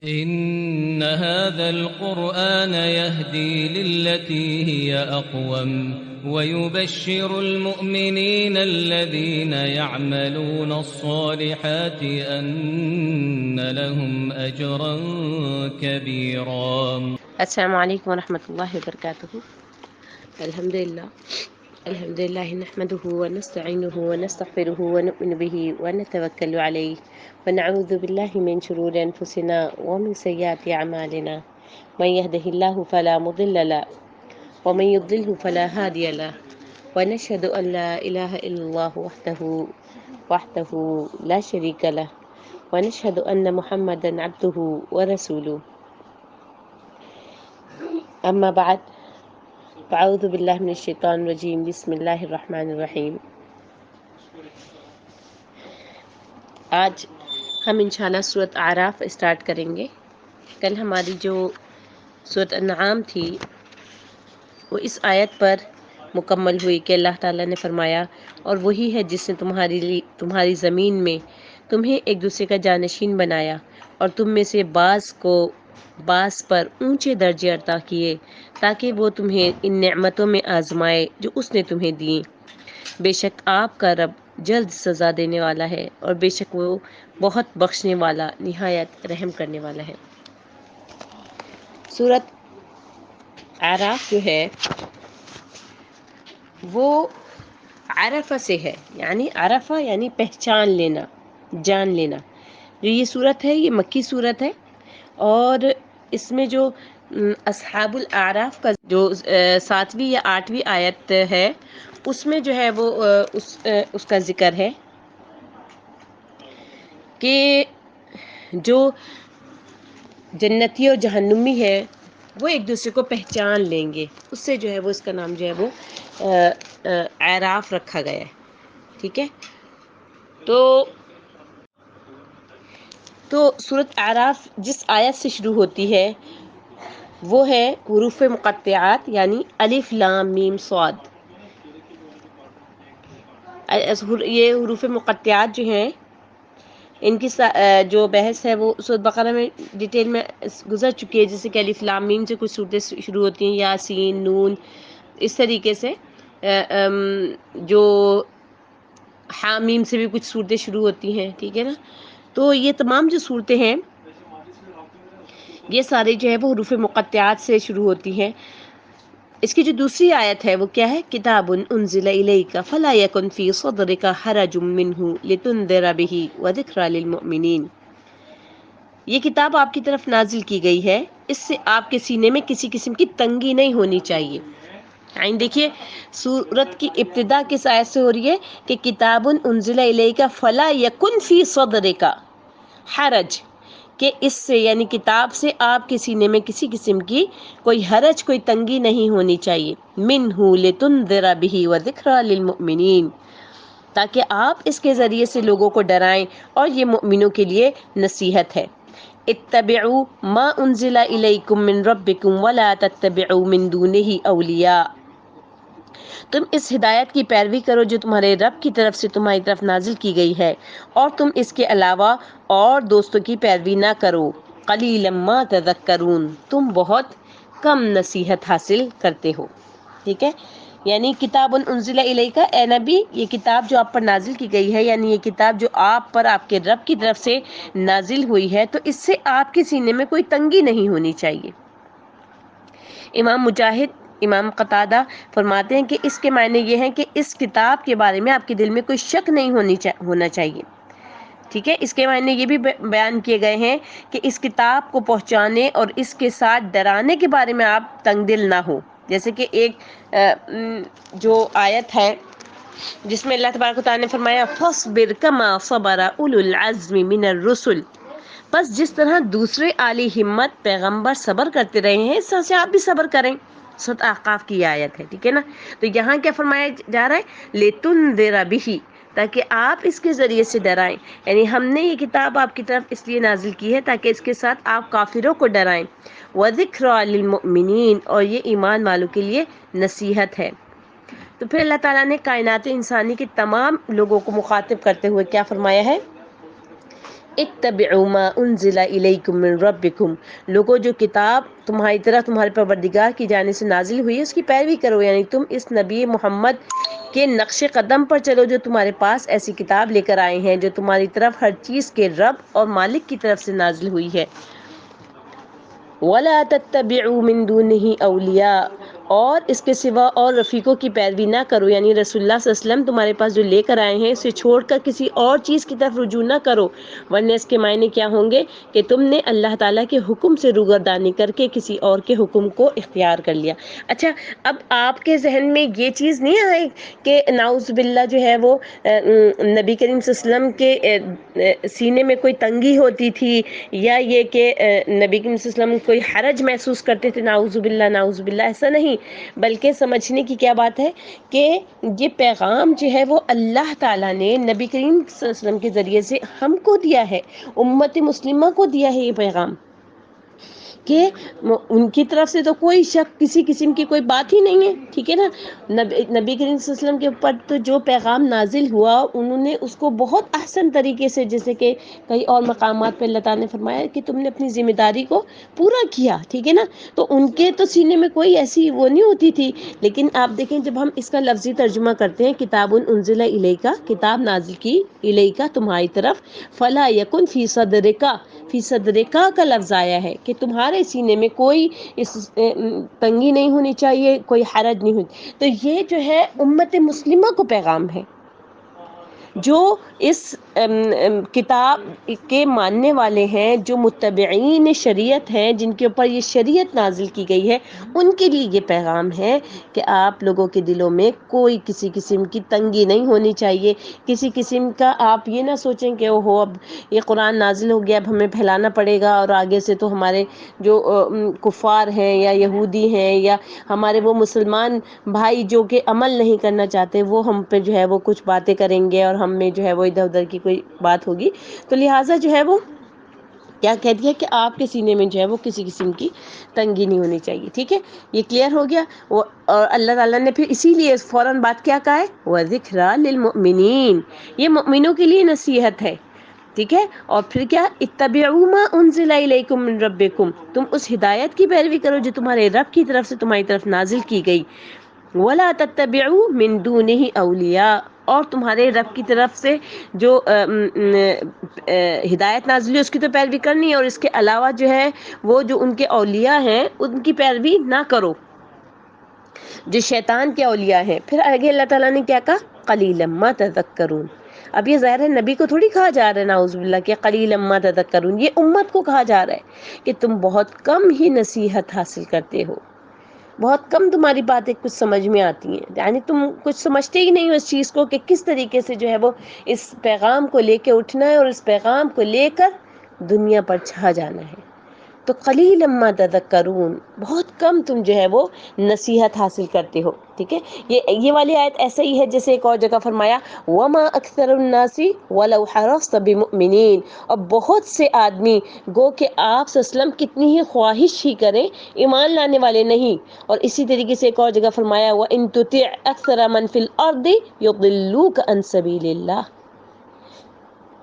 إن هذا القرآن يهدي للتي هي أقوم ويبشر المؤمنين الذين يعملون الصالحات أن لهم أجرا كبيرا. السلام عليكم ورحمة الله وبركاته. الحمد لله نحمده ونستعينه ونستغفره ونؤمن به ونتوكل عليه ونعوذ بالله من شرور أنفسنا ومن سيئات أعمالنا، من يهده الله فلا مضل له ومن يضلله فلا هادي له، ونشهد أن لا إله إلا الله وحده لا شريك له، ونشهد أن محمدا عبده ورسوله. أما بعد، فأعوذ بالله من الشیطان الرجیم، بسم اللہ الرحمن الرحیم. آج ہم انشاءاللہ سورۃ اعراف اسٹارٹ کریں گے. کل ہماری جو سورۃ انعام تھی وہ اس آیت پر مکمل ہوئی کہ اللہ تعالیٰ نے فرمایا، اور وہی ہے جس نے تمہاری زمین میں تمہیں ایک دوسرے کا جانشین بنایا اور تم میں سے بعض پر اونچے درجے عطا کیے تاکہ وہ تمہیں ان نعمتوں میں آزمائے جو اس نے تمہیں دیں. بے شک آپ کا رب جلد سزا دینے والا ہے اور بے شک وہ بہت بخشنے والا نہایت رحم کرنے والا ہے. سورۃ اعراف جو ہے وہ عرفہ سے ہے، یعنی عرفہ یعنی پہچان لینا، جان لینا. جو یہ سورت ہے یہ مکی سورت ہے، اور اس میں جو اصحاب الاعراف کا جو 7ویں یا 8ویں آیت ہے اس میں جو ہے وہ اس کا ذکر ہے کہ جو جنتی اور جہنمی ہے وہ ایک دوسرے کو پہچان لیں گے. اس سے جو ہے وہ اس کا نام جو ہے وہ اعراف رکھا گیا ہے. ٹھیک ہے، تو سورۃ اعراف جس آیت سے شروع ہوتی ہے وہ ہے حروف مقطعات، یعنی الف لام میم صاد. یہ حروف مقطعات جو ہیں ان کی جو بحث ہے وہ سورۃ بقرہ میں ڈیٹیل میں گزر چکی ہے. جیسے کہ الف لام میم سے کچھ صورتیں شروع ہوتی ہیں، یاسین، نون، اس طریقے سے جو حامیم سے بھی کچھ صورتیں شروع ہوتی ہیں. ٹھیک ہے نا، تو یہ تمام جو صورتیں ہیں یہ سارے جو ہے وہ حروف مقطعات سے شروع ہوتی ہیں. اس کی جو دوسری آیت ہے وہ کیا ہے؟ کتاب انزل الیک فلا یکن فی صدرک حرج منہ لتنذر بہ وذکری للمؤمنین. یہ کتاب آپ کی طرف نازل کی گئی ہے، اس سے آپ کے سینے میں کسی قسم کی تنگی نہیں ہونی چاہیے. یعنی دیکھیے سورت کی ابتدا کس آیت سے ہو رہی ہے کہ کتاب انزل الیک فلا یکن فی صدرک حرج، کہ اس سے یعنی کتاب سے آپ کے سینے میں کسی قسم کی کوئی حرج، کوئی تنگی نہیں ہونی چاہیے. منہ لتنذر بہ وذکری للمؤمنین، تاکہ آپ اس کے ذریعے سے لوگوں کو ڈرائیں اور یہ مؤمنوں کے لیے نصیحت ہے. اتبعوا ما انزل الیکم من ربکم ولا تتبعوا من دونہ اولیاء، تم اس ہدایت کی پیروی کرو جو تمہارے رب کی طرف سے تمہاری طرف نازل کی گئی ہے، اور تم اس کے علاوہ اور دوستوں کی پیروی نہ کرو. قلیلا ما تذکرون، تم بہت کم نصیحت حاصل کرتے ہو. ٹھیک ہے، یعنی کتاب انزل الیک، اے نبی یہ کتاب جو آپ پر نازل کی گئی ہے، یعنی یہ کتاب جو آپ پر آپ کے رب کی طرف سے نازل ہوئی ہے، تو اس سے آپ کے سینے میں کوئی تنگی نہیں ہونی چاہیے. امام مجاہد، امام قتادہ فرماتے ہیں کہ اس کے معنی یہ ہیں کہ اس کتاب کے بارے میں آپ کے دل میں کوئی شک نہیں ہونا چاہیے. ٹھیک ہے، اس کے معنی یہ بھی بیان کیے گئے ہیں کہ اس کتاب کو پہنچانے اور اس کے ساتھ ڈرانے کے بارے میں آپ تنگ دل نہ ہو. جیسے کہ ایک جو آیت ہے جس میں اللہ تبارک و تعالیٰ نے فرمایا فاصبر کما صبر اولو العزم من الرسل، بس جس طرح دوسرے عالی ہمت پیغمبر صبر کرتے رہے ہیں اس طرح سے آپ بھی صبر کریں. سورۃ احقاف کی آیت ہے. ٹھیک ہے نا، تو یہاں کیا فرمایا جا رہا ہے؟ لتنذر بہ، تاکہ آپ اس کے ذریعے سے ڈرائیں. یعنی ہم نے یہ کتاب آپ کی طرف اس لیے نازل کی ہے تاکہ اس کے ساتھ آپ کافروں کو ڈرائیں. وذکری للمؤمنین، اور یہ ایمان والوں کے لیے نصیحت ہے. تو پھر اللہ تعالیٰ نے کائنات انسانی کے تمام لوگوں کو مخاطب کرتے ہوئے کیا فرمایا ہے اتبعوا ما انزل الیکم من ربکم، لوگوں جو کتاب تمہاری طرف تمہارے پروردگار کی جانب سے نازل ہوئی ہے اس کی پیروی کرو، یعنی تم اس نبی محمد کے نقش قدم پر چلو جو تمہارے پاس ایسی کتاب لے کر آئے ہیں جو تمہاری طرف ہر چیز کے رب اور مالک کی طرف سے نازل ہوئی ہے۔ وَلَا تَتَّبِعُوا مِن دُونِهِ أَوْلِيَاءَ، اور اس کے سوا اور رفیقوں کی پیروی نہ کرو، یعنی رسول اللہ صلی اللہ علیہ وسلم تمہارے پاس جو لے کر آئے ہیں اسے چھوڑ کر کسی اور چیز کی طرف رجوع نہ کرو، ورنہ اس کے معنی کیا ہوں گے کہ تم نے اللہ تعالیٰ کے حکم سے روگردانی کر کے کسی اور کے حکم کو اختیار کر لیا۔ اچھا، اب آپ کے ذہن میں یہ چیز نہیں آئے کہ نعوذ باللہ جو ہے وہ نبی کریم صلی اللہ علیہ وسلم کے سینے میں کوئی تنگی ہوتی تھی، یا یہ کہ نبی کریم صلی اللہ علیہ وسلم کوئی حرج محسوس کرتے تھے؟ نعوذ باللہ، ایسا نہیں، بلکہ سمجھنے کی کیا بات ہے کہ یہ پیغام جو ہے وہ اللہ تعالیٰ نے نبی کریم صلی اللہ علیہ وسلم کے ذریعے سے ہم کو دیا ہے، امت مسلمہ کو دیا ہے یہ پیغام، کہ ان کی طرف سے تو کوئی شک کسی قسم کی کوئی بات ہی نہیں ہے، ٹھیک ہے نا۔ نبی کریم صلی اللہ علیہ وسلم کے اوپر تو جو پیغام نازل ہوا انہوں نے اس کو بہت احسن طریقے سے، جیسے کہ کئی اور مقامات پہ اللہ تعالیٰ نے فرمایا کہ تم نے اپنی ذمہ داری کو پورا کیا، ٹھیک ہے نا۔ تو ان کے تو سینے میں کوئی ایسی وہ نہیں ہوتی تھی، لیکن آپ دیکھیں جب ہم اس کا لفظی ترجمہ کرتے ہیں، کتاب انزل الیک، کتاب نازل کی، الیک تمہاری طرف، فلا یکن فی صدرک، فی صدرک کا لفظ آیا ہے کہ تمہارے سینے میں کوئی تنگی نہیں ہونی چاہیے، کوئی حرج نہیں ہونی۔ تو یہ جو ہے امت مسلمہ کو پیغام ہے، جو اس کتاب کے ماننے والے ہیں، جو متبعین شریعت ہیں، جن کے اوپر یہ شریعت نازل کی گئی ہے، ان کے لیے یہ پیغام ہے کہ آپ لوگوں کے دلوں میں کوئی کسی قسم کی تنگی نہیں ہونی چاہیے، کسی قسم کا آپ یہ نہ سوچیں کہ اوہو اب یہ قرآن نازل ہو گیا اب ہمیں پھیلانا پڑے گا، اور آگے سے تو ہمارے جو کفار ہیں یا یہودی ہیں یا ہمارے وہ مسلمان بھائی جو کہ عمل نہیں کرنا چاہتے، وہ ہم پہ جو ہے وہ کچھ باتیں کریں گے اور ہم میں جو ہے وہ ادھر ادھر کی کوئی بات ہوگی، تو لہٰذا جو ہے وہ کیا کہہ دیا کہ آپ کے سینے میں جو ہے وہ کسی قسم کی تنگی نہیں ہونی چاہیے، ٹھیک ہے، یہ کلیئر ہو گیا۔ اور اللہ تعالیٰ نے پھر اسی لیے فوراً بات کیا کہا ہے، وَذِكْرَى لِلْمُؤْمِنِينَ، یہ مؤمنوں کے لیے نصیحت ہے، ٹھیک ہے۔ اور پھر کیا، اتبعوا ما انزل الیکم من ربکم، تم اس ہدایت کی پیروی کرو جو تمہارے رب کی طرف سے تمہاری طرف نازل کی گئی، ولا تتبعوا من دونه اولیاء، اور تمہارے رب کی طرف سے جو ہدایت نازل ہے اس کی تو پیروی کرنی ہے، اور اس کے علاوہ جو ہے وہ جو ان کے اولیاء ہیں ان کی پیروی نہ کرو، جو شیطان کے اولیاء ہیں۔ پھر آگے اللہ تعالیٰ نے کیا کہا، قلیلا ما تذکرون، اب یہ ظاہر ہے نبی کو تھوڑی کہا جا رہا ہے نعوذ باللہ کہ قلیلا ما تذکرون، یہ امت کو کہا جا رہا ہے کہ تم بہت کم ہی نصیحت حاصل کرتے ہو، بہت کم تمہاری باتیں کچھ سمجھ میں آتی ہیں، یعنی تم کچھ سمجھتے ہی نہیں ہو اس چیز کو کہ کس طریقے سے جو ہے وہ اس پیغام کو لے کے اٹھنا ہے اور اس پیغام کو لے کر دنیا پر چھا جانا ہے۔ تو قلیلا ما تذکرون، بہت کم تم جو ہے وہ نصیحت حاصل کرتے ہو، ٹھیک ہے۔ یہ والی آیت ایسا ہی ہے جیسے ایک اور جگہ فرمایا وما اکثر الناس ولو حرصت بمؤمنین، اور بہت سے آدمی گو کہ آپ صلی اللہ علیہ وسلم کتنی ہی خواہش ہی کریں ایمان لانے والے نہیں، اور اسی طریقے سے ایک اور جگہ فرمایا وَإِن تُطِعْ أَكْثَرَ مَن فِي الْأَرْضِ يُضِلُّوكَ عَن سَبِيلِ اللَّهِ،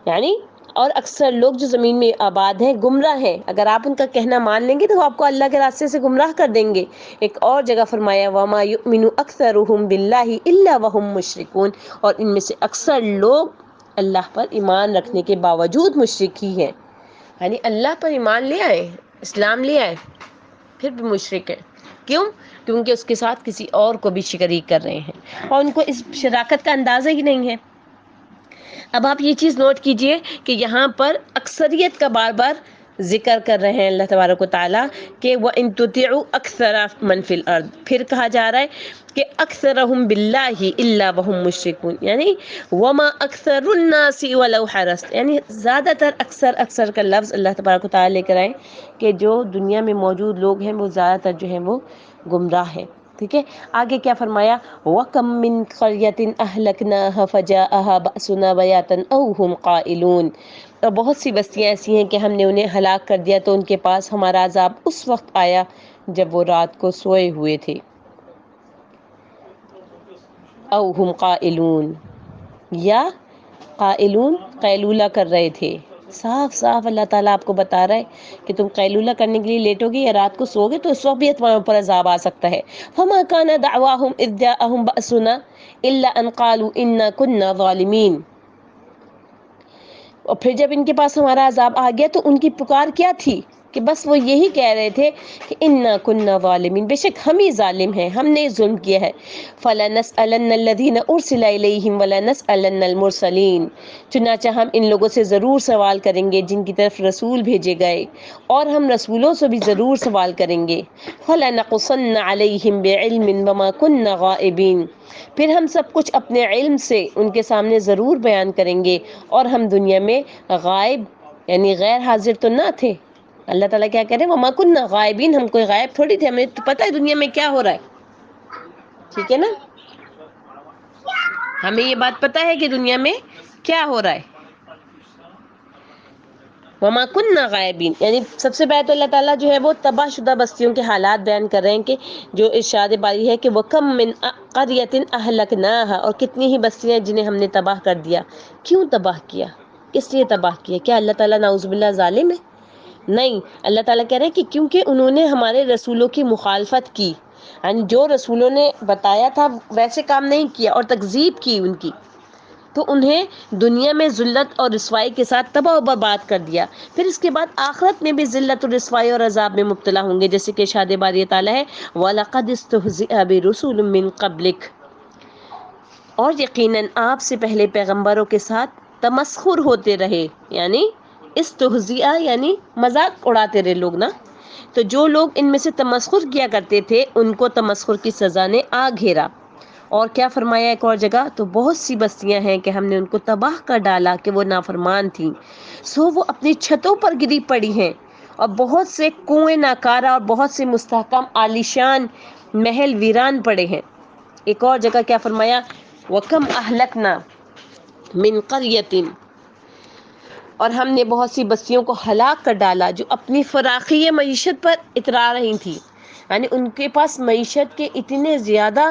یعنی اور اکثر لوگ جو زمین میں آباد ہیں گمراہ ہیں، اگر آپ ان کا کہنا مان لیں گے تو وہ آپ کو اللہ کے راستے سے گمراہ کر دیں گے۔ ایک اور جگہ فرمایا وَمَا يُؤْمِنُ أَكْثَرُهُم بِاللَّهِ إِلَّا وَهُم مُشْرِكُونَ، اور ان میں سے اکثر لوگ اللہ پر ایمان رکھنے کے باوجود مشرک ہی ہیں، یعنی اللہ پر ایمان لے آئے، اسلام لے آئے، پھر بھی مشرک ہے۔ کیوں؟ کیونکہ اس کے ساتھ کسی اور کو بھی شریک کر رہے ہیں اور ان کو اس شراکت کا اندازہ ہی نہیں ہے۔ اب آپ یہ چیز نوٹ کیجئے کہ یہاں پر اکثریت کا بار بار ذکر کر رہے ہیں اللہ تبارک و تعالیٰ کہ وَإِن تُطِعُوا أَكْثَرَ مَن فِي الْأَرْضِ، پھر کہا جا رہا ہے کہ أَكْثَرَهُم بِاللَّهِ إِلَّا وَهُم مُشْرِكُونَ، یعنی وَمَا أَكْثَرُ النَّاسِ وَلَوْ حَرَصْتَ، یعنی زیادہ تر اکثر کا لفظ اللہ تبارک و تعالیٰ لے کر آئے کہ جو دنیا میں موجود لوگ ہیں وہ زیادہ تر جو ہیں وہ گمراہ ہیں، ٹھیک ہے۔ آگے کیا فرمایا وَكَم مِّن قَرْيَةٍ أَهْلَكْنَاهَا فَجَاءَهَا بَأْسُنَا بَيَاتًا أَوْ هُمْ قَائِلُونَ، اور بہت سی بستیاں ایسی ہیں کہ ہم نے انہیں ہلاک کر دیا تو ان کے پاس ہمارا عذاب اس وقت آیا جب وہ رات کو سوئے ہوئے تھے، او ہم قائلون، یا قائلون قیلولہ کر رہے تھے، صاف صاف اللہ تعالیٰ آپ کو بتا رہا ہے کہ تم قیلولہ کرنے کے لیے لیٹو گے یا رات کو سو گے تو اس وقت بھی تمہارے اوپر عذاب آ سکتا ہے. فما كان دعواهم اذ جاءهم بأسنا الا ان قالوا انا كنا ظالمين. اور پھر جب ان کے پاس ہمارا عذاب آ گیا تو ان کی پکار کیا تھی کہ بس وہ یہی کہہ رہے تھے کہ انا كنا ظالمین، بے شک ہم ہی ظالم ہیں، ہم نے ظلم کیا ہے. فلنسألن الذین ارسل الیہم ولنسألن المرسلین. چنانچہ ہم ان لوگوں سے ضرور سوال کریں گے جن کی طرف رسول بھیجے گئے، اور ہم رسولوں سے بھی ضرور سوال کریں گے. فلنقصن علیہم بعلم وما كنا غائبین. پھر ہم سب کچھ اپنے علم سے ان کے سامنے ضرور بیان کریں گے، اور ہم دنیا میں غائب یعنی غیر حاضر تو نہ تھے. اللہ تعالیٰ کیا کہہ رہے ہیں، وما كنا غائبین، ہم کوئی غائب تھوڑی تھے، ہمیں تو پتہ ہے دنیا میں کیا ہو رہا ہے. ٹھیک ہے نا، ہمیں یہ بات پتہ ہے کہ دنیا میں کیا ہو رہا ہے. وما كنا غائبین، یعنی سب سے پہلے تو اللہ تعالیٰ جو ہے وہ تباہ شدہ بستیوں کے حالات بیان کر رہے ہیں کہ جو ارشاد باری ہے کہ وَكَمْ مِنْ قَرْيَةٍ أَهْلَكْنَاهَا، اور کتنی ہی بستیاں جنہیں ہم نے تباہ کر دیا. کیوں تباہ کیا، کس لیے تباہ کیا؟ کیا اللہ تعالیٰ نعوذ باللہ ظالم ہے؟ نہیں، اللہ تعالیٰ کہہ رہے ہیں کہ کیونکہ انہوں نے ہمارے رسولوں کی مخالفت کی، یعنی جو رسولوں نے بتایا تھا ویسے کام نہیں کیا اور تکذیب کی ان کی، تو انہیں دنیا میں ذلت اور رسوائی کے ساتھ تباہ و برباد کر دیا. پھر اس کے بعد آخرت میں بھی ذلت اور رسوائی اور عذاب میں مبتلا ہوں گے، جیسے کہ ارشاد باری تعالیٰ ہے وَلَقَدِ اسْتُهْزِئَ بِرُسُلٍ مِّن قَبْلِكَ، اور یقیناً آپ سے پہلے پیغمبروں کے ساتھ تمسخر ہوتے رہے. یعنی استہزیہ یعنی مذاق اڑاتے رہے لوگ نا. تو جو لوگ ان میں سے تمسخر کیا کرتے تھے ان کو تمسخر کی سزا نے آ گھیرا. اور کیا فرمایا ایک اور جگہ، تو بہت سی بستیاں ہیں کہ ہم نے ان کو تباہ کر ڈالا کہ وہ نافرمان تھیں، سو وہ اپنی چھتوں پر گری پڑی ہیں، اور بہت سے کنویں ناکارہ اور بہت سے مستحکم عالیشان محل ویران پڑے ہیں. ایک اور جگہ کیا فرمایا، وَكَمْ أَهْلَكْنَا مِنْ قَرْيَةٍ، اور ہم نے بہت سی بستیوں کو ہلاک کر ڈالا جو اپنی فراخی معیشت پر اترا رہی تھی. یعنی ان کے پاس معیشت کے اتنے زیادہ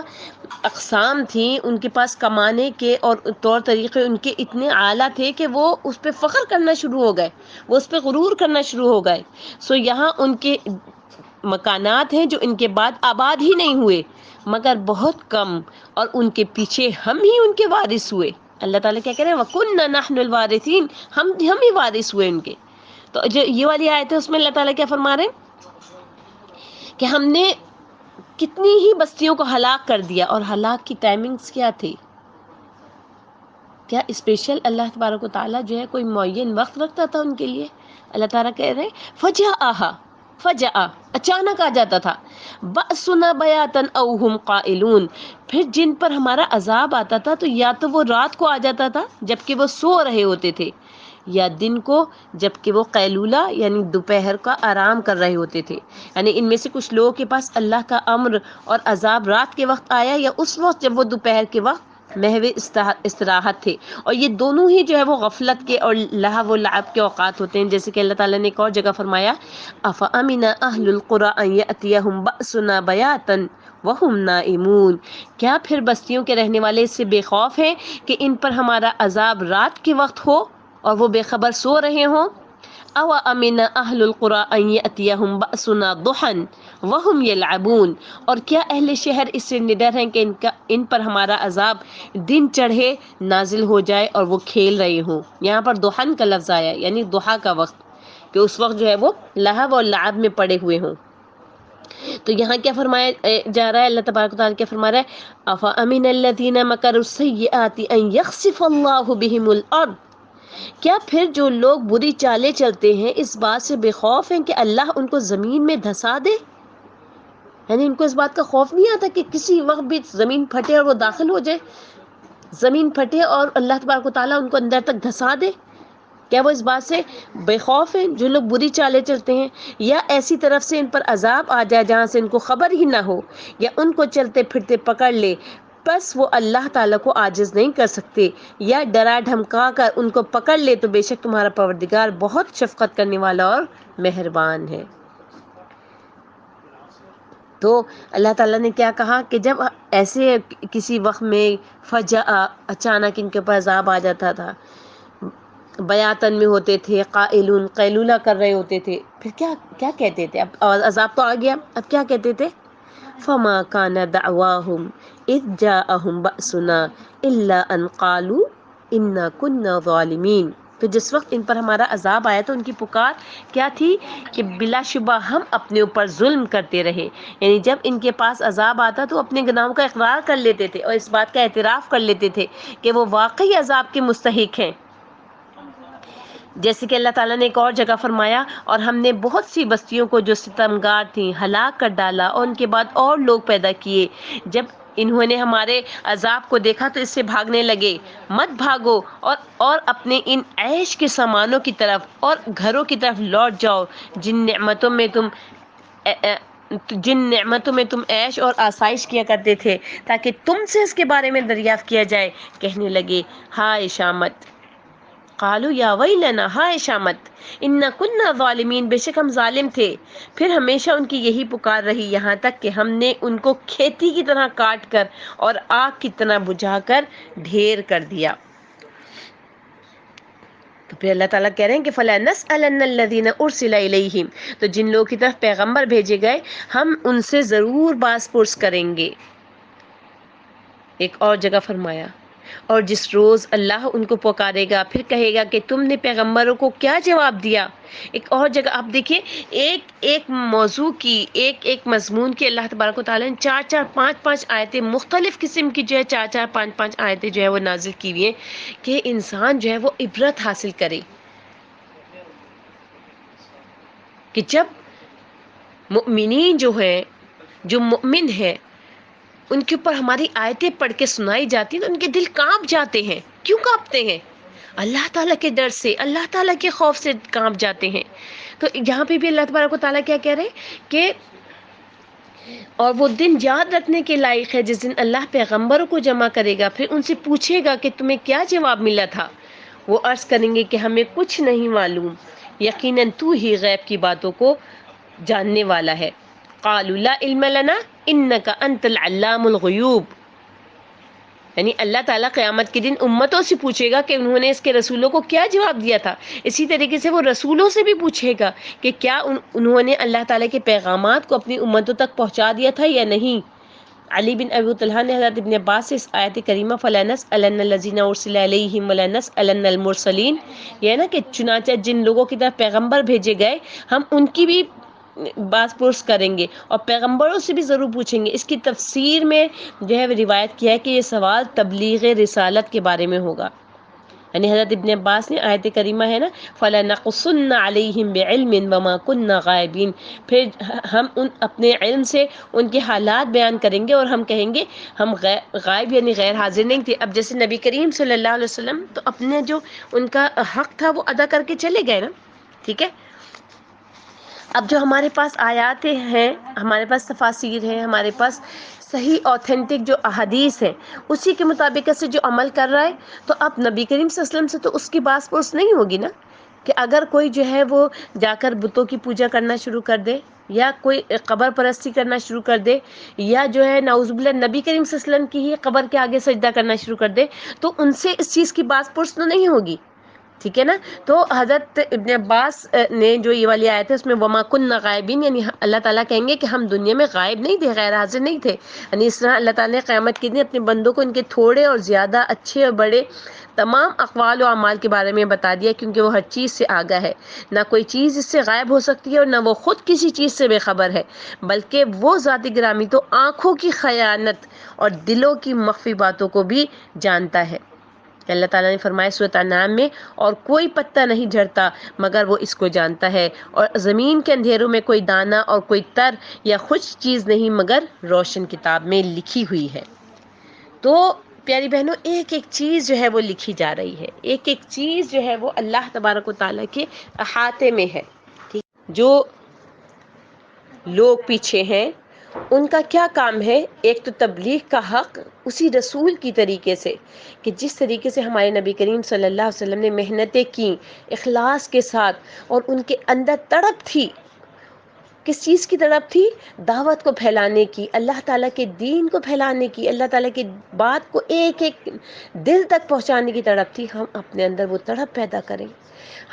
اقسام تھیں، ان کے پاس کمانے کے اور طور طریقے ان کے اتنے اعلیٰ تھے کہ وہ اس پہ فخر کرنا شروع ہو گئے، وہ اس پہ غرور کرنا شروع ہو گئے. سو یہاں ان کے مکانات ہیں جو ان کے بعد آباد ہی نہیں ہوئے مگر بہت کم، اور ان کے پیچھے ہم ہی ان کے وارث ہوئے. اللہ تعالیٰ کیا کہہ رہے ہیں، وَكُنَّا نَحْنُ الْوَارِثِينَ، ہم ہی وارث ہوئے ان کے. تو جو یہ والی آیت ہے اس میں اللہ تعالیٰ کیا فرما رہے ہیں کہ ہم نے کتنی ہی بستیوں کو ہلاک کر دیا. اور ہلاک کی ٹائمنگز کیا تھی، کیا اسپیشل اللہ تبارک و تعالیٰ جو ہے کوئی معین وقت رکھتا تھا ان کے لیے؟ اللہ تعالیٰ کہہ رہے ہیں فجأ، اچانک آ جاتا تھا. بأسنا بیاتن او ہم قائلون، پھر جن پر ہمارا عذاب آتا تھا تو یا تو وہ رات کو آ جاتا تھا جبکہ وہ سو رہے ہوتے تھے، یا دن کو جبکہ وہ قیلولہ یعنی دوپہر کا آرام کر رہے ہوتے تھے. یعنی ان میں سے کچھ لوگوں کے پاس اللہ کا امر اور عذاب رات کے وقت آیا یا اس وقت جب وہ دوپہر کے وقت محو استراحت تھے. اور یہ دونوں ہی جو ہے وہ غفلت کے اور لہو و لعب کے اوقات ہوتے ہیں، جیسے کہ اللہ تعالیٰ نے ایک اور جگہ فرمایا أَفَأَمِنَ أَهْلُ الْقُرَىٰ أَن يَأْتِيَهُمْ بَأْسُنَا بَيَاتًا وَهُمْ نَائِمُونَ، کیا پھر بستیوں کے رہنے والے اس سے بے خوف ہیں کہ ان پر ہمارا عذاب رات کے وقت ہو اور وہ بے خبر سو رہے ہوں. او امن اہل القرى ان یاتیہم بأسنا ضحی وہم یلعبون، اور کیا اہل شہر اس سے نڈر ہیں کہ ان پر ہمارا عذاب دن چڑھے نازل ہو جائے اور وہ کھیل رہے ہوں. یہاں پر ضحن کا لفظ آیا یعنی ضحیٰ کا وقت، کہ اس وقت جو ہے وہ لہو اور لعب میں پڑے ہوئے ہوں. تو یہاں کیا فرمایا جا رہا ہے، اللہ تبارک و تعالیٰ کیا فرما رہا ہے، افامن الذین مکروا السیئات ان یخسف اللہ بہم الارض، کیا پھر جو لوگ بری چالیں چلتے ہیں اس بات سے بے خوف ہیں کہ اللہ ان کو زمین میں دھسا دے. یعنی ان کو اس بات کا خوف نہیں آتا کہ کسی وقت بھی زمین پھٹے اور وہ داخل ہو جائے، زمین پھٹے اور اللہ تبارک و تعالیٰ ان کو اندر تک دھسا دے. کیا وہ اس بات سے بے خوف ہیں جو لوگ بری چالیں چلتے ہیں، یا ایسی طرف سے ان پر عذاب آ جائے جہاں سے ان کو خبر ہی نہ ہو، یا ان کو چلتے پھرتے پکڑ لے بس وہ اللہ تعالیٰ کو عاجز نہیں کر سکتے، یا ڈرا دھمکا کر ان کو پکڑ لے تو بے شک تمہارا پروردگار بہت شفقت کرنے والا اور مہربان ہے. تو اللہ تعالیٰ نے کیا کہا کہ جب ایسے کسی وقت میں فجأ اچانک ان کے اوپر عذاب آ جاتا تھا، بیاتن میں ہوتے تھے، قائلون قیلولہ کر رہے ہوتے تھے، پھر کیا کہتے تھے؟ اب عذاب تو آ گیا، اب کیا کہتے تھے؟ فما کان دعواہم اذ جاءہم بأسنا الا ان قالوا انا كنا ظالمین. پھر جس وقت ان پر ہمارا عذاب آیا تو ان کی پکار کیا تھی؟ کہ بلا شبہ ہم اپنے اوپر ظلم کرتے رہے. یعنی جب ان کے پاس عذاب آتا تو اپنے گناہوں کا اقرار کر لیتے تھے اور اس بات کا اعتراف کر لیتے تھے کہ وہ واقعی عذاب کے مستحق ہیں. جیسے کہ اللہ تعالیٰ نے ایک اور جگہ فرمایا، اور ہم نے بہت سی بستیوں کو جو ستمگار تھیں ہلاک کر ڈالا، اور ان کے بعد اور لوگ پیدا کیے. جب انہوں نے ہمارے عذاب کو دیکھا تو اس سے بھاگنے لگے. مت بھاگو اور اپنے ان عیش کے سامانوں کی طرف اور گھروں کی طرف لوٹ جاؤ جن نعمتوں میں تم عیش اور آسائش کیا کرتے تھے، تاکہ تم سے اس کے بارے میں دریافت کیا جائے. کہنے لگے ہائے شامت، قالوا یا ویلنا، ہائے شامت، انا کننا ظالمین، بے شک ہم ظالم تھے. پھر ہمیشہ ان کی یہی پکار رہی، یہاں تک کہ ہم نے ان کو کھیتی کی طرح کاٹ کر اور آگ کی طرح بجھا کر ڈھیر کر دیا. تو پھر اللہ تعالیٰ کہہ رہے ہیں کہ فَلَا نَسْأَلَنَّ الَّذِينَ أُرْسِلَ إِلَيْهِمْ، تو جن لوگوں کی طرف پیغمبر بھیجے گئے ہم ان سے ضرور باز پرس کریں گے. ایک اور جگہ فرمایا، اور جس روز اللہ ان کو پکارے گا پھر کہے گا کہ تم نے پیغمبروں کو کیا جواب دیا. ایک اور جگہ آپ دیکھیے، ایک موضوع کی ایک مضمون کی اللہ تبارک و تعالیٰ نے 4-5 آیتیں مختلف قسم کی جو ہے 4-5 آیتیں جو ہے وہ نازل کی ہوئی ہیں کہ انسان جو ہے وہ عبرت حاصل کرے. کہ جب مؤمنین جو ہیں، جو مؤمن ہیں، ان کے اوپر ہماری آیتیں پڑھ کے سنائی جاتی ہیں تو ان کے دل کانپ جاتے ہیں. کیوں کانپتے ہیں؟ اللہ تعالیٰ کے ڈر سے، اللہ تعالیٰ کے خوف سے کانپ جاتے ہیں. تو یہاں پہ بھی اللہ تبارک و تعالیٰ کیا کہہ رہے ہیں کہ اور وہ دن یاد رکھنے کے لائق ہے جس دن اللہ پیغمبروں کو جمع کرے گا، پھر ان سے پوچھے گا کہ تمہیں کیا جواب ملا تھا. وہ عرض کریں گے کہ ہمیں کچھ نہیں معلوم، یقیناً تو ہی غیب کی باتوں کو جاننے والا ہے. قالوا لا علم لنا انک انت العلام الغیوب. یعنی اللہ تعالیٰ قیامت کے دن امتوں سے پوچھے گا کہ انہوں نے اس کے رسولوں کو کیا جواب دیا تھا. اسی طریقے سے وہ رسولوں سے بھی پوچھے گا کہ کیا انہوں نے اللہ تعالیٰ کے پیغامات کو اپنی امتوں تک پہنچا دیا تھا یا نہیں. علی بن ابی طلحہ نے حضرت ابن عباس سے اس آیت کریمہ فَلَا نَسْأَلَنَّ الَّذِينَ أُرْسِلَ إِلَيْهِمْ وَلَا نَسْأَلَنَّ الْمُرْسَلِينَ، یہ ہے نا کہ چنانچہ جن لوگوں کی طرف پیغمبر بھیجے گئے ہم ان کی بھی باز پرس کریں گے اور پیغمبروں سے بھی ضرور پوچھیں گے. اس کی تفسیر میں جو ہے روایت کیا ہے کہ یہ سوال تبلیغ رسالت کے بارے میں ہوگا. یعنی حضرت ابن عباس نے آیت کریمہ ہے نا فَلَنَقُصُنَّ عَلَيْهِمْ بِعِلْمٍ وَمَا كُنَّا غَائِبِينَ، پھر ہم اپنے علم سے ان کے حالات بیان کریں گے اور ہم کہیں گے ہم غائب یعنی غیر حاضر نہیں تھے. اب جیسے نبی کریم صلی اللہ علیہ وسلم تو اپنے جو ان کا حق تھا وہ ادا کر کے چلے گئے نا، ٹھیک ہے. اب جو ہمارے پاس آیات ہیں، ہمارے پاس تفاسیر ہیں، ہمارے پاس صحیح اوتھینٹک جو احادیث ہیں، اسی کے مطابق سے جو عمل کر رہا ہے، تو اب نبی کریم صلی اللہ علیہ وسلم سے تو اس کی باز پرس نہیں ہوگی نا. کہ اگر کوئی جو ہے وہ جا کر بتوں کی پوجا کرنا شروع کر دے یا کوئی قبر پرستی کرنا شروع کر دے یا جو ہے نعوذ باللہ نبی کریم صلی اللہ علیہ وسلم کی ہی قبر کے آگے سجدہ کرنا شروع کر دے تو ان سے اس چیز کی باز پرس تو نہیں ہوگی، ٹھیک ہے نا. تو حضرت ابن عباس نے جو یہ والی آیت ہے اس میں وما کننا غائبین، یعنی اللہ تعالیٰ کہیں گے کہ ہم دنیا میں غائب نہیں تھے، غیر حاضر نہیں تھے. یعنی اس طرح اللہ تعالیٰ نے قیامت کے دن اپنے بندوں کو ان کے تھوڑے اور زیادہ اچھے اور بڑے تمام اقوال و اعمال کے بارے میں بتا دیا، کیونکہ وہ ہر چیز سے آگاہ ہے. نہ کوئی چیز اس سے غائب ہو سکتی ہے اور نہ وہ خود کسی چیز سے بے خبر ہے، بلکہ وہ ذات گرامی تو آنکھوں کی خیانت اور دلوں کی مخفی باتوں کو بھی جانتا ہے. اللہ تعالیٰ نے فرمایا سورۃ انعام میں اور کوئی پتا نہیں جھڑتا مگر وہ اس کو جانتا ہے، اور زمین کے اندھیروں میں کوئی دانہ اور کوئی تر یا خشک چیز نہیں مگر روشن کتاب میں لکھی ہوئی ہے. تو پیاری بہنوں ایک چیز جو ہے وہ لکھی جا رہی ہے، ایک چیز جو ہے وہ اللہ تبارک و تعالیٰ کے احاطے میں ہے. جو لوگ پیچھے ہیں ان کا کیا کام ہے؟ ایک تو تبلیغ کا حق اسی رسول کی طریقے سے کہ جس طریقے سے ہمارے نبی کریم صلی اللہ علیہ وسلم نے محنتیں کی اخلاص کے ساتھ اور ان کے اندر تڑپ تھی کس چیز کی طرف تھی؟ دعوت کو پھیلانے کی، اللہ تعالیٰ کے دین کو پھیلانے کی، اللہ تعالیٰ کی بات کو ایک ایک دل تک پہنچانے کی طرف تھی۔ ہم اپنے اندر وہ تڑپ پیدا کریں،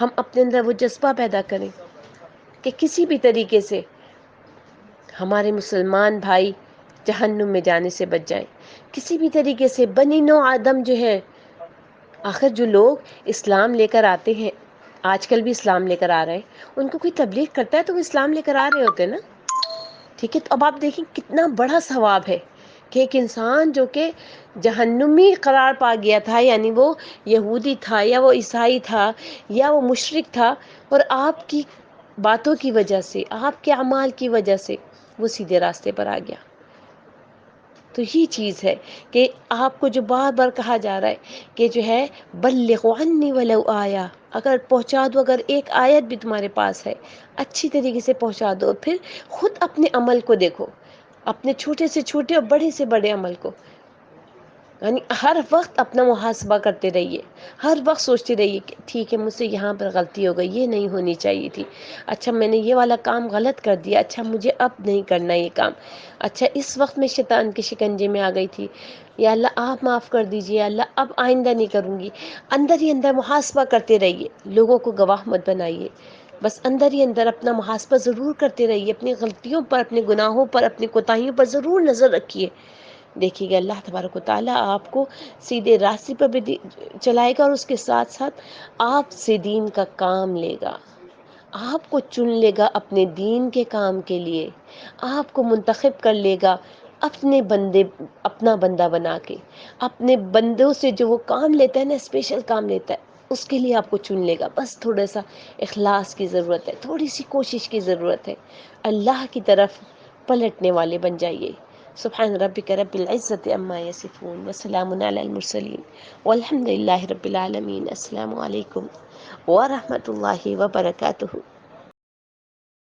ہم اپنے اندر وہ جذبہ پیدا کریں کہ کسی بھی طریقے سے ہمارے مسلمان بھائی جہنم میں جانے سے بچ جائیں، کسی بھی طریقے سے بنی نوع آدم جو ہے، آخر جو لوگ اسلام لے کر آتے ہیں، آج کل بھی اسلام لے کر آ رہے ہیں، ان کو کوئی تبلیغ کرتا ہے تو وہ اسلام لے کر آ رہے ہوتے ہیں نا، ٹھیک ہے؟ تو اب آپ دیکھیں کتنا بڑا ثواب ہے کہ ایک انسان جو کہ جہنمی قرار پا گیا تھا، یعنی وہ یہودی تھا یا وہ عیسائی تھا یا وہ مشرک تھا، اور آپ کی باتوں کی وجہ سے، آپ کے اعمال کی وجہ سے وہ سیدھے راستے پر آ گیا۔ تو یہ چیز ہے کہ آپ کو جو بار بار کہا جا رہا ہے کہ جو ہے بلغ عنی ولو آیا، اگر پہنچا دو، اگر ایک آیت بھی تمہارے پاس ہے اچھی طریقے سے پہنچا دو، پھر خود اپنے عمل کو دیکھو، اپنے چھوٹے سے چھوٹے اور بڑے سے بڑے عمل کو، یعنی ہر وقت اپنا محاسبہ کرتے رہیے، ہر وقت سوچتے رہیے کہ ٹھیک ہے مجھ سے یہاں پر غلطی ہو گئی، یہ نہیں ہونی چاہیے تھی، اچھا میں نے یہ والا کام غلط کر دیا، اچھا مجھے اب نہیں کرنا یہ کام، اچھا اس وقت میں شیطان کے شکنجے میں آ گئی تھی، یا اللہ آپ معاف کر دیجئے، اللہ اب آئندہ نہیں کروں گی۔ اندر ہی اندر محاسبہ کرتے رہیے، لوگوں کو گواہ مت بنائیے، بس اندر ہی اندر اپنا محاسبہ ضرور کرتے رہیے، اپنی غلطیوں پر، اپنے گناہوں پر، اپنی کوتاہیوں پر ضرور نظر رکھیے، دیکھیے گا اللہ تبارک و تعالیٰ آپ کو سیدھے راستے پر بھی چلائے گا، اور اس کے ساتھ ساتھ آپ سے دین کا کام لے گا، آپ کو چن لے گا اپنے دین کے کام کے لیے، آپ کو منتخب کر لے گا اپنے بندے، اپنا بندہ بنا کے، اپنے بندوں سے جو وہ کام لیتا ہے نا، اسپیشل کام لیتا ہے، اس کے لیے آپ کو چن لے گا۔ بس تھوڑا سا اخلاص کی ضرورت ہے، تھوڑی سی کوشش کی ضرورت ہے، اللہ کی طرف پلٹنے والے بن جائیے۔ سبحان ربک رب العزت عما یصفون وسلام علی المرسلین والحمد للہ رب العالمین۔ السلام علیکم ورحمۃ اللہ وبرکاتہ۔